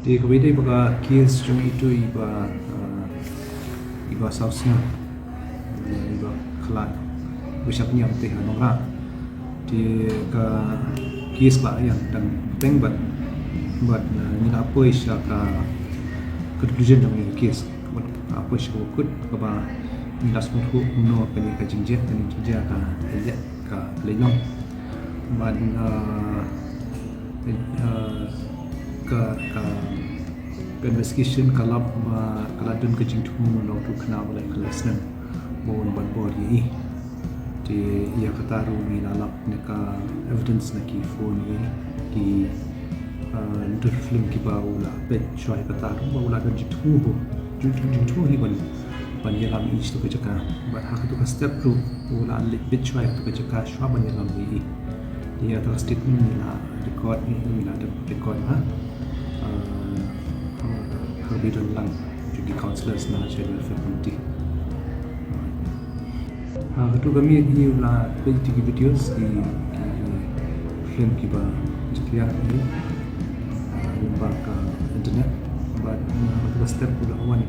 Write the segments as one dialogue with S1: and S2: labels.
S1: Di kebeda baga kies jung itu iba sausnya iba kelat besarnya teh nora di ke kies lah yang dan tengbat buat ni apa isya ka conclusion jung kies apa isya kut kaba nilas muthu no kani ka jingje ka ya ka lenong buat ka investigation kalap kaladun ke jingtu no tu kena boleh kelasnan bawon ban body di ia kataru ni lalap neka evidence na ki phone ki ndur film ki baula pet shoi kataru baula dan jingtu ni ban yalam is tu kejaka bat hak tu ka step tu baula lit bit shoi tu kejaka shwa ban yalam ni dia terus statement ni la record ni la record ha Kebiduan lang jadi counselors na child welfare committee. Ketua kami ini ulah tiga videos di film kita jadi ini lembak internet, but kita step ulah awan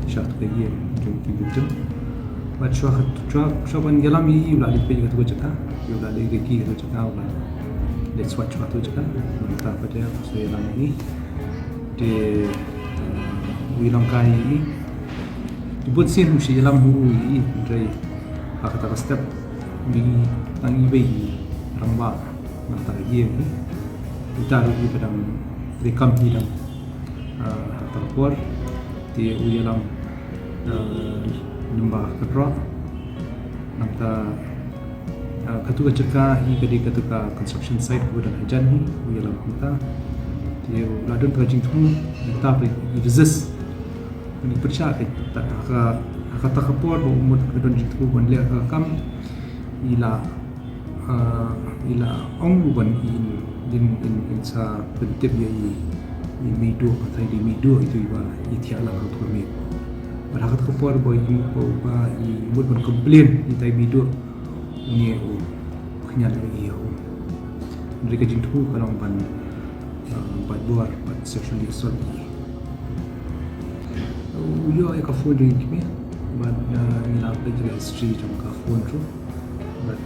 S1: syarat kaya jadi video. But syarat yang ini ulah lebih juga tu cakap, ulah lebih kiri tu cakap ulah let's watch tu cakap. Kita pada saya dalam ini di wilang kai ini dibuat sih mesti dalam huru ini dari kata step di tangi bayi ramba mata dia ini kita rugi pedang rekam hilang atau kuar di wilang lembah kedua mata ketua cekah ini ketika construction site kemudian hujan ini wilang kita dia ladun terjing tu kita resist ni percaya tak kata kapor bahawa umur kedon jitu ban le kam ila ong ban in sa pentip ya i mido atau di mido itu iba itiala tu mi berhakat kapor boy i ba i umur ban komplain itai mido ni o kenyal i o mereka jitu kalau ban buat sexually assault yo ek phone ring kimi but nila page history jom ka phone ro but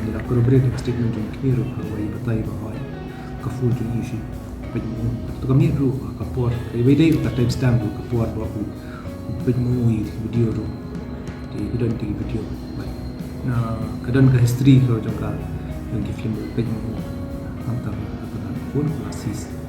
S1: nila corroborate statement jom kimi ro ka wai batai ba hai ka phone jo ishi page mo to kami ro ka por kai bai dai ka time stamp ro ka por ba ku page mo i video ro di don ti video but na kadang ka history ro jom ka yung film page mo ang ta phone asis